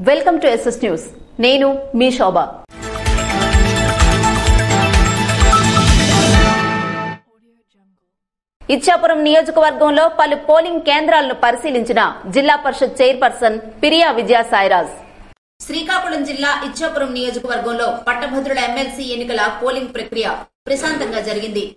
Welcome to SS news. నేను మీ శోభ. ఇచ్చాపురం నియోజకవర్గంలో పలు పోలింగ్ కేంద్రాలను పరిశీలించిన జిల్లా పరిషత్ చైర్పర్సన్ పిరియా విజయసాయిరాజ్. శ్రీకాకుళం జిల్లా ఇచ్చాపురం నియోజకవర్గంలో పట్టభద్రుల ఎమ్మెల్సీ ఎన్నికల పోలింగ్ ప్రక్రియ ప్రశాంతంగా జరిగింది.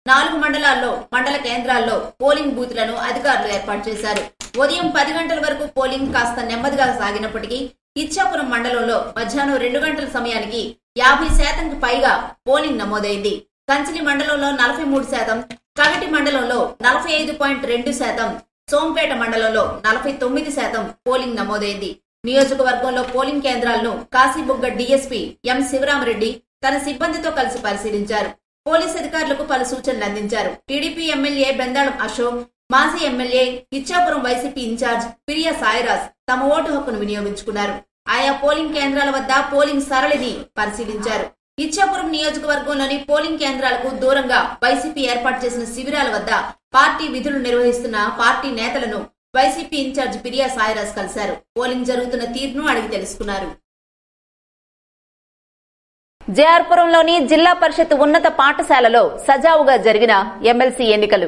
నాలుగు మండలాల్లో మండల కేంద్రాల్లో పోలింగ్ బూత్లను అధికారులు ఏర్పాటు చేశారు. ఉదయం 10 గంటల వరకు పోలింగ్ కాస్త నెమ్మదిగా సాగినప్పటికీ ఇచ్చాపురం మండలంలో మధ్యాహ్నం 2 గంటల సమయానికి 50% పైగా పోలింగ్ నమోదైంది. కంచిలి మండలంలో 43%, కగటి మండలంలో 45.2%, సోంపేట మండలంలో 49% పోలింగ్ నమోదైంది. నియోజకవర్గంలో పోలింగ్ కేంద్రాలను కాశీబుగ్గ డీఎస్పీ ఎం శివరామరెడ్డి తన సిబ్బందితో కలిసి పరిశీలించారు. పోలీసు అధికారులకు పలు సూచనలు అందించారు. టీడీపీ ఎమ్మెల్యే బెందాళం అశోక్, మాజీ MLA Ichchapuram YCP incharge Piriya Sairaj తమ ఓటు హక్కును వినియోగించుకున్నారు. ఆయా పోలింగ్ కేంద్రాల వద్ద పోలింగ్ సరళిని పరిశీలించారు. ఇచ్చాపురం నియోజకవర్గంలోని పోలింగ్ కేంద్రాలకు దూరంగా వైసీపీ ఏర్పాటు చేసిన శిబిరాల వద్ద పార్టీ విధులు నిర్వహిస్తున్న పార్టీ నేతలను వైసీపీ ఇన్ఛార్జ్ పిరియా సాయిరాజ్ కలిశారు. పోలింగ్ జరుగుతున్న తీరును అడిగి తెలుసుకున్నారు. జేఆర్పురంలోని జిల్లా పరిషత్ ఉన్నత పాఠశాలలో సజావుగా జరిగిన ఎమ్మెల్సీ ఎన్నికలు.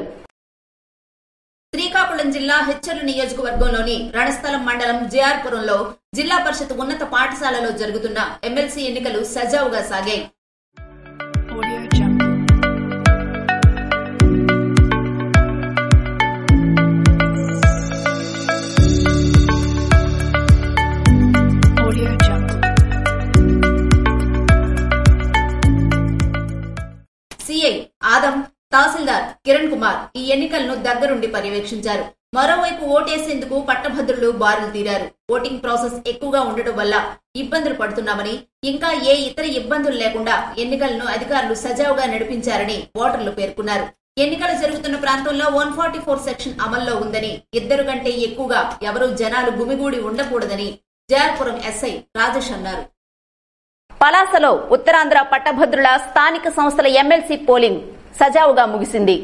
శ్రీకాకుళం జిల్లా హెచ్చర్ల నియోజకవర్గంలోని రణస్థలం మండలం జేఆర్పురంలో జిల్లా పరిషత్ ఉన్నత పాఠశాలలో జరుగుతున్న ఎమ్మెల్సీ ఎన్నికలు సజావుగా సాగాయి. సిఐ ఆదం, తహసీల్దార్ కిరణ్ కుమార్ ఈ ఎన్నికలను దగ్గరుండి పర్యవేక్షించారు. మరోవైపు ఓటేసేందుకు పట్టభద్రులు బారులు తీరారు. ఓటింగ్ ప్రాసెస్ ఎక్కువగా ఉండటం వల్ల ఇబ్బందులు పడుతున్నామని, ఇంకా ఏ ఇతర ఇబ్బందులు లేకుండా ఎన్నికలను అధికారులు సజావుగా నడిపించారని ఓటర్లు పేర్కొన్నారు. ఎన్నికలు జరుగుతున్న ప్రాంతంలో 144 సెక్షన్ అమల్లో ఉందని, 2 కంటే ఎక్కువగా ఎవరూ జనాలు గుమిగూడి ఉండకూడదని జేఆర్పురం ఎస్ఐ రాజేష్ అన్నారు. పలాసలో ఉత్తరాంధ్ర పట్టభద్రుల స్థానిక సంస్థల ఎమ్మెల్సీ పోలింగ్ సజావుగా ముగిసింది.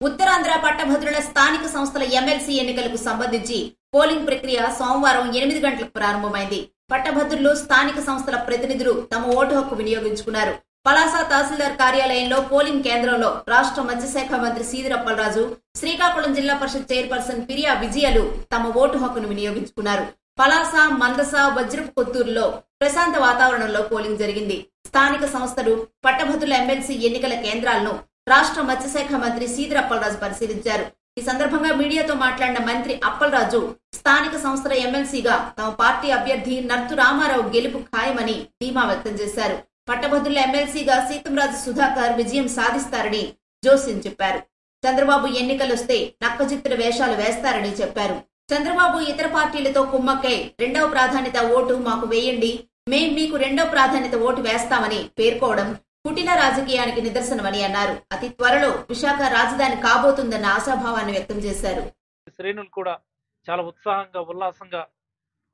ఉత్తరాంధ్ర పట్టభద్రుల స్థానిక సంస్థల ఎమ్మెల్సీ ఎన్నికలకు సంబంధించి పోలింగ్ ప్రక్రియ సోమవారం 8 గంటలకు ప్రారంభమైంది. పట్టభద్రులు, స్థానిక సంస్థల ప్రతినిధులు తమ ఓటు హక్కు వినియోగించుకున్నారు. పలాస తహసీల్దార్ కార్యాలయంలో పోలింగ్ కేంద్రంలో రాష్ట్ర మత్స్యశాఖ మంత్రి సీదిరి అప్పలరాజు, శ్రీకాకుళం జిల్లా పరిషత్ చైర్పర్సన్ పిరియా విజయలు తమ ఓటు హక్కును వినియోగించుకున్నారు. పలాస, మందస, వజ్రపు కొత్తూరులో ప్రశాంత వాతావరణంలో పోలింగ్ జరిగింది. స్థానిక సంస్థలు, పట్టభద్రుల ఎమ్మెల్సీ ఎన్నికల కేంద్రాలను రాష్ట్ర మత్స్యశాఖ మంత్రి సీదిరి అప్పలరాజు పరిశీలించారు. ఈ సందర్భంగా మీడియాతో మాట్లాడిన మంత్రి అప్పలరాజు స్థానిక సంస్థల ఎమ్మెల్సీగా తమ పార్టీ అభ్యర్థి నర్తు రామారావు గెలుపు ఖాయమని ధీమా వ్యక్తం చేశారు. పట్టభద్రుల ఎమ్మెల్సీగా సీతంరాజు సుధాకర్ విజయం సాధిస్తారని జోస్యం చెప్పారు. చంద్రబాబు ఎన్నికలొస్తే నక్కజిత్తుల వేషాలు వేస్తారని చెప్పారు. చంద్రబాబు ఇతర పార్టీలతో కుమ్మక్కై 2వ ప్రాధాన్యత ఓటు మాకు వేయండి, మేం మీకు 2వ ప్రాధాన్యత ఓటు వేస్తామని పేర్కోవడం కుటిల రాజకీయానికి నిదర్శనమని అన్నారు. అతి త్వరలో విశాఖ రాజధాని కాబోతుందన్న ఆశాభావాన్ని వ్యక్తం చేశారు. శ్రేణులు కూడా చాలా ఉత్సాహంగా, ఉల్లాసంగా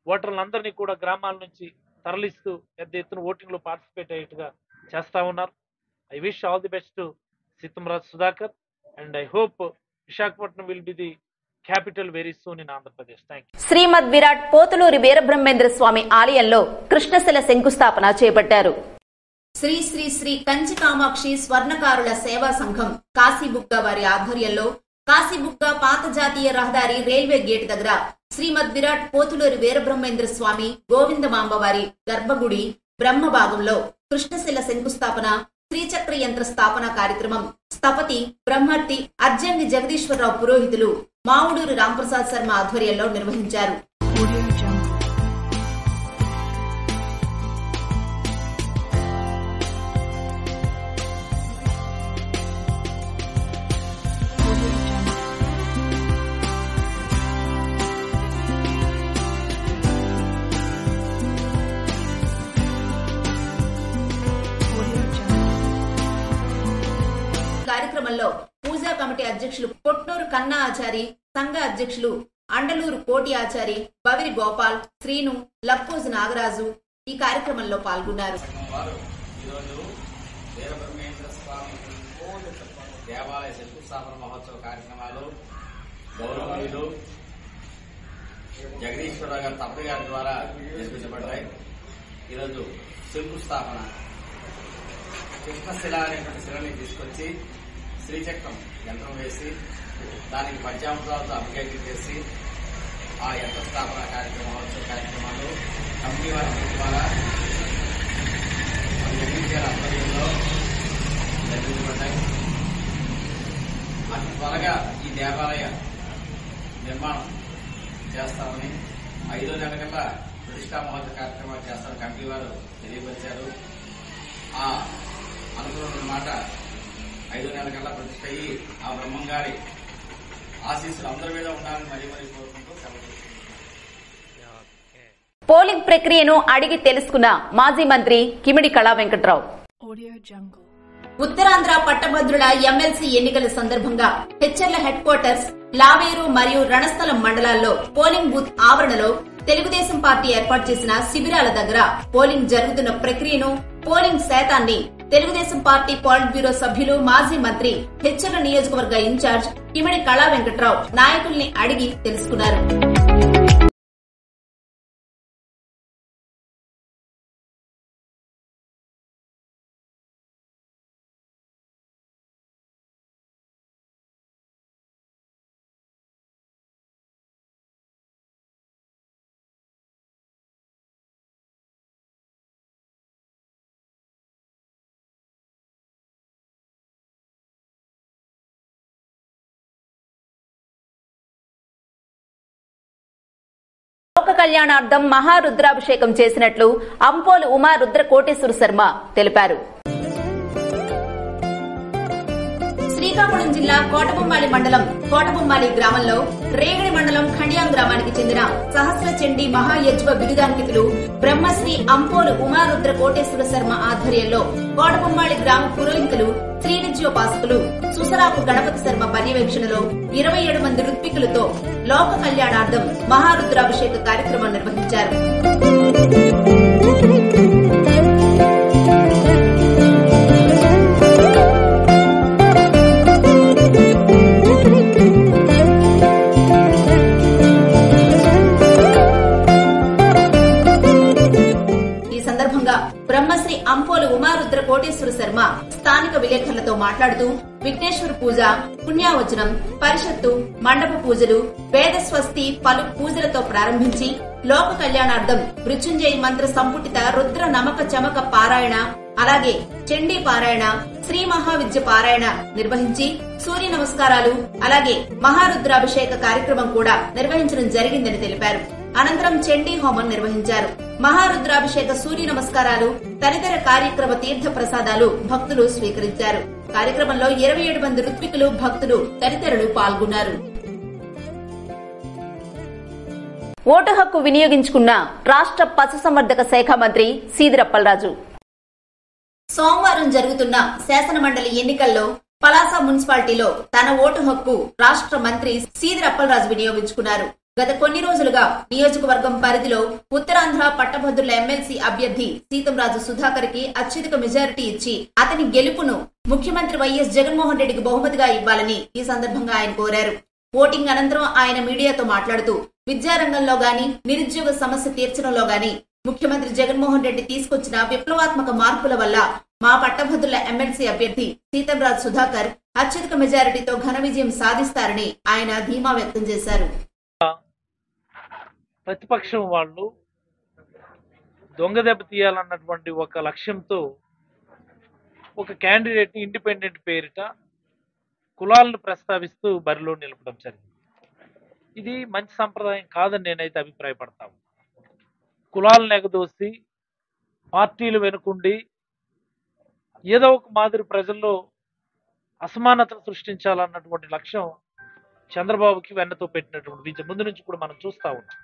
ఓటర్లందరినీ కూడా గ్రామాల నుంచి తరలిస్తూ పెద్ద ఎత్తున ఓటింగ్ లో పార్టిసిపేట్ అయ్యేట్టుగా చేస్తా ఉన్నారు. I wish all the best to Seethamraju Sudhakar and I hope Visakhapatnam will be the capital very soon in Andhra Pradesh. Thank you. శ్రీమద్ విరాట్ పోతులూరి వీరబ్రహ్మేంద్ర స్వామి ఆలయంలో కృష్ణశిల శంకుస్థాపన చేపట్టారు. శ్రీ శ్రీ శ్రీ కంచి కామాక్షి స్వర్ణకారుల సేవా సంఘం కాశీబుగ్గ వారి ఆధ్వర్యంలో కాశీబుగ్గ పాత జాతీయ రహదారి రైల్వే గేట్ దగ్గర శ్రీమద్ విరాట్ పోతులూరి వీరబ్రహ్మేంద్ర స్వామి గోవిందమాంబ వారి గర్భగుడి బ్రహ్మ భాగంలో కృష్ణశిల శంకుస్థాపన, శ్రీచక్ర యంత్ర స్థాపన కార్యక్రమం స్థపతి బ్రహ్మర్తి అర్జంగి జగదీశ్వరరావు పురోహితులు మావుడూరు రాంప్రసాద్ శర్మ ఆధ్వర్యంలో నిర్వహించారు. కార్యక్రమంలో పూజా కమిటీ అధ్యక్షులు పొట్నూరు కన్నా ఆచారి, సంఘ అధ్యక్షులు అండలూరు కోటి ఆచారి, బవిరి గోపాల్, శ్రీను, లప్పోజు నాగరాజు ఈ కార్యక్రమంలో పాల్గొన్నారు. ఈరోజు వీరబ్రహ్మేంద్ర స్వామి దేవాలయ శంకుస్థాపన మహోత్సవ కార్యక్రమాలు గౌరవనీయులు జగదీశ్వరరావు గారి తప్పి గారి ద్వారా నిర్మించబడ్డాయి. ఈరోజు శంకుస్థాపన కృష్ణశిల అనేటువంటి శిలని తీసుకొచ్చి శ్రీచక్రం యంత్రం వేసి దానికి పంచామృతాలతో అభిషేకం చేసి ఆ యంత్ర స్థాపన మహోత్సవ కార్యక్రమాలు కమిటీ వారి ద్వారా ఆధ్వర్యంలో నిర్మించబడ్డాయి. అతి త్వరగా ఈ దేవాలయ నిర్మాణం చేస్తామని 5వ నెల కల్లా ప్రతిష్టా మహోత్సవ కార్యక్రమాలు చేస్తామని కమిటీ వారు తెలియపరిచారు. ఆ అనుకున్న మాట 5వ నెల కల్లా ప్రతిష్ట అయ్యి ఆ బ్రహ్మంగారి ఆశీస్సులు అందరి మీద ఉండాలని మరీ కోరుకుంటూ సెలవు. పోలింగ్ ప్రక్రియను అడిగి తెలుసుకున్న మాజీ మంత్రి కిమిడి కళా వెంకట్రావు. ఉత్తరాంధ్ర పట్టభద్రుల ఎమ్మెల్సీ ఎన్నికల సందర్భంగా హెచ్చర్ల హెడ్ క్వార్టర్స్, లావేరు మరియు రణస్థలం మండలాల్లో పోలింగ్ బూత్ ఆవరణలో తెలుగుదేశం పార్టీ ఏర్పాటు చేసిన శిబిరాల దగ్గర పోలింగ్ జరుగుతున్న ప్రక్రియను, పోలింగ్ శాతాన్ని తెలుగుదేశం పార్టీ పాలిట్ బ్యూరో సభ్యులు, మాజీ మంత్రి, హెచ్చర్ల నియోజకవర్గ ఇన్ఛార్జ్ కిమిడి కళా వెంకట్రావు నాయకుల్ని అడిగి తెలుసుకున్నారు. లోక కళ్యాణార్థం మహారుద్రాభిషేకం చేసినట్లు అంపోలు ఉమా రుద్ర కోటేశ్వర శర్మ తెలిపారు. శ్రీకాకుళం జిల్లా కోటబొమ్మాళి మండలం కోటబొమ్మాళి గ్రామంలో రేగడి మండలం ఖండియాం గ్రామానికి చెందిన సహస్ర చండీ మహాయజ్వ బిరుదాంకితులు బ్రహ్మశ్రీ అంపోలు ఉమారుద్ర కోటేశ్వర శర్మ ఆధ్వర్యంలో కోటబొమ్మాళి గ్రామ పురోహితులు, శ్రీ విద్యోపాసకులు సుసరాపు గణపతి శర్మ పర్యవేక్షణలో 27 మంది ఋత్వికులతో లోక కళ్యాణార్థం మహారుద్రాభిషేక కార్యక్రమం నిర్వహించారు. బ్రహ్మశ్రీ అంపోలు ఉమారుద్ర కోటేశ్వర శర్మ స్థానిక విలేకరులతో మాట్లాడుతూ విఘ్నేశ్వర పూజ, పుణ్యావచనం, పరిషత్తు, మండప పూజలు, వేదస్వస్తి పలు పూజలతో ప్రారంభించి లోక కళ్యాణార్థం మృత్యుంజయ మంత్ర సంపుటిత రుద్ర నమక చమక పారాయణ, అలాగే చండీ పారాయణ, శ్రీ మహావిద్య పారాయణ నిర్వహించి సూర్య నమస్కారాలు, అలాగే మహారుద్రాభిషేక కార్యక్రమం కూడా నిర్వహించడం జరిగిందని తెలిపారు. అనంతరం చండీ హోమం నిర్వహించారు. మహారుద్రాభిషేక, సూర్య నమస్కారాలు, తదితర కార్యక్రమ తీర్థ ప్రసాదాలు భక్తులు స్వీకరించారు. కార్యక్రమంలో 27 మంది ఋత్వికులు, భక్తులు తదితరులు పాల్గొన్నారు. ఓటు హక్కు వినియోగించుకున్న రాష్ట్ర పశుసంవర్ధక శాఖ మంత్రి సీదిరి అప్పలరాజు. సోమవారం జరుగుతున్న శాసనమండలి ఎన్నికల్లో పలాస మున్సిపాలిటీలో తన ఓటు హక్కు రాష్ట్ర మంత్రి సీదిరి అప్పలరాజు వినియోగించుకున్నారు. గత కొన్ని రోజులుగా నియోజకవర్గం పరిధిలో ఉత్తరాంధ్ర పట్టభద్రుల ఎమ్మెల్సీ అభ్యర్థి సీతంరాజు సుధాకర్ కి అత్యధిక మెజారిటీ ఇచ్చి అతని గెలుపును ముఖ్యమంత్రి వైఎస్ జగన్మోహన్ రెడ్డికి బహుమతిగా ఇవ్వాలని ఈ సందర్భంగా ఆయన కోరారు. ఓటింగ్ అనంతరం ఆయన మీడియాతో మాట్లాడుతూ విద్యారంగంలో గాని, నిరుద్యోగ సమస్య తీర్చడంలో గాని ముఖ్యమంత్రి జగన్మోహన్ రెడ్డి తీసుకొచ్చిన విప్లవాత్మక మార్పుల వల్ల మా పట్టభద్రుల ఎమ్మెల్సీ అభ్యర్థి సీతంరాజు సుధాకర్ అత్యధిక మెజారిటీతో ఘన విజయం సాధిస్తారని ఆయన ధీమా వ్యక్తం చేశారు. ప్రతిపక్షం వాళ్ళు దొంగ దెబ్బ తీయాలన్నటువంటి ఒక లక్ష్యంతో ఒక క్యాండిడేట్ ఇండిపెండెంట్ పేరిట కులాలను ప్రస్తావిస్తూ బరిలో నిలపడం జరిగింది. ఇది మంచి సంప్రదాయం కాదని నేనైతే అభిప్రాయపడతాను. కులాలను ఎగదోసి పార్టీలు వెనుకుండి ఏదో ఒక మాదిరి ప్రజల్లో అసమానతను సృష్టించాలన్నటువంటి లక్ష్యం చంద్రబాబుకి వెన్నతో పెట్టినటువంటి ముందు నుంచి కూడా మనం చూస్తా ఉన్నాం.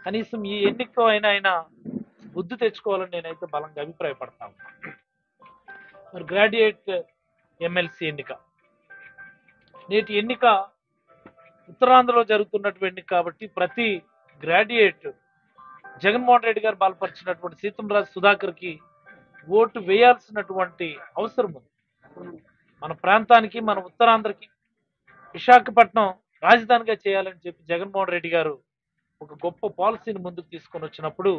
కనీసం ఈ ఎన్నికతో అయినా ఆయన బుద్ధి తెచ్చుకోవాలని నేనైతే బలంగా అభిప్రాయపడతాను. మరి గ్రాడ్యుయేట్ ఎమ్మెల్సీ ఎన్నిక, నేటి ఎన్నిక ఉత్తరాంధ్రలో జరుగుతున్నటువంటి ఎన్నిక కాబట్టి ప్రతి గ్రాడ్యుయేట్ జగన్మోహన్ రెడ్డి గారు బలపరిచినటువంటి సీతంరాజు సుధాకర్ కి ఓటు వేయాల్సినటువంటి అవసరం ఉంది. మన ప్రాంతానికి, మన ఉత్తరాంధ్రకి విశాఖపట్నం రాజధానిగా చేయాలని చెప్పి జగన్మోహన్ రెడ్డి గారు ఒక గొప్ప పాలసీని ముందుకు తీసుకొని వచ్చినప్పుడు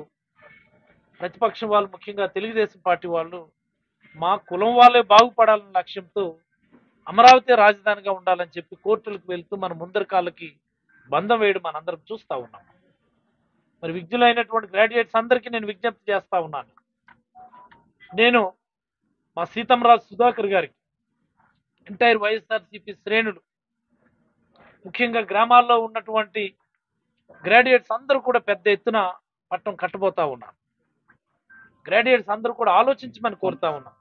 ప్రతిపక్షం వాళ్ళు, ముఖ్యంగా తెలుగుదేశం పార్టీ వాళ్ళు, మా కులం వాళ్ళే బాగుపడాలనే లక్ష్యంతో అమరావతి రాజధానిగా ఉండాలని చెప్పి కోర్టులకు వెళ్తూ మన ముందరి కాళ్ళకి బంధం వేయడం మనందరం చూస్తా ఉన్నాం. మరి విజ్ఞులైనటువంటి గ్రాడ్యుయేట్స్ అందరికీ నేను విజ్ఞప్తి చేస్తా ఉన్నాను. నేను మా సీతంరాజు సుధాకర్ గారికి, ఎంటైర్ వైఎస్ఆర్సీపీ శ్రేణులు, ముఖ్యంగా గ్రామాల్లో ఉన్నటువంటి గ్రాడ్యుయేట్స్ అందరూ కూడా పెద్ద ఎత్తున పట్టం కట్టబోతా ఉన్నారు. గ్రాడ్యుయేట్స్ అందరూ కూడా ఆలోచించమని కోరుతా ఉన్నాం.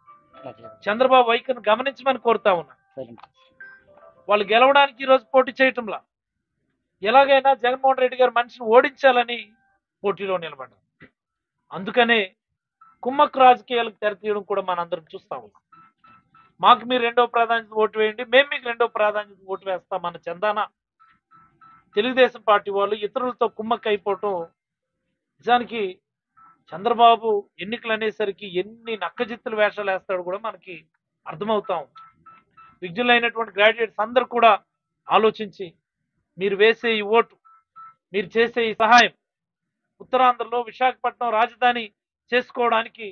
చంద్రబాబు వైఖరిని గమనించమని కోరుతా ఉన్నాం. వాళ్ళు గెలవడానికి ఈరోజు పోటీ చేయటంలా ఎలాగైనా జగన్మోహన్ రెడ్డి గారు మనిషిని ఓడించాలని పోటీలో నిలబడ్డారు. అందుకనే కుమ్మక్కు రాజకీయాలకు తెరతీయడం కూడా మనందరం చూస్తా ఉన్నాం. మాకు మీరు రెండో ప్రాధాన్యత ఓటు వేయండి, మేము మీకు రెండో ప్రాధాన్యత ఓటు వేస్తామన్న చందాన తెలుగుదేశం పార్టీ వాళ్ళు ఇతరులతో కుమ్మక్కు అయిపోవటం నిజానికి చంద్రబాబు ఎన్నికలు అనేసరికి ఎన్ని నక్కజిత్తుల వేషాలు వేస్తాడు కూడా మనకి అర్థమవుతాం. విజ్ఞులైనటువంటి గ్రాడ్యుయేట్స్ అందరూ కూడా ఆలోచించి మీరు వేసే ఈ ఓటు, మీరు చేసే ఈ సహాయం ఉత్తరాంధ్రలో విశాఖపట్నం రాజధాని చేసుకోవడానికి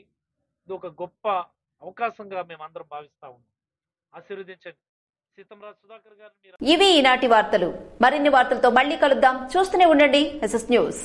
ఇది ఒక గొప్ప అవకాశంగా మేమందరం భావిస్తా ఉన్నాం. ఆశీర్వదించండి. సీతంరాజు సుధాకర్ గారు. ఇవి ఈనాటి వార్తలు. మరిన్ని వార్తలతో మళ్ళీ కలుద్దాం. చూస్తూనే ఉండండి SS న్యూస్.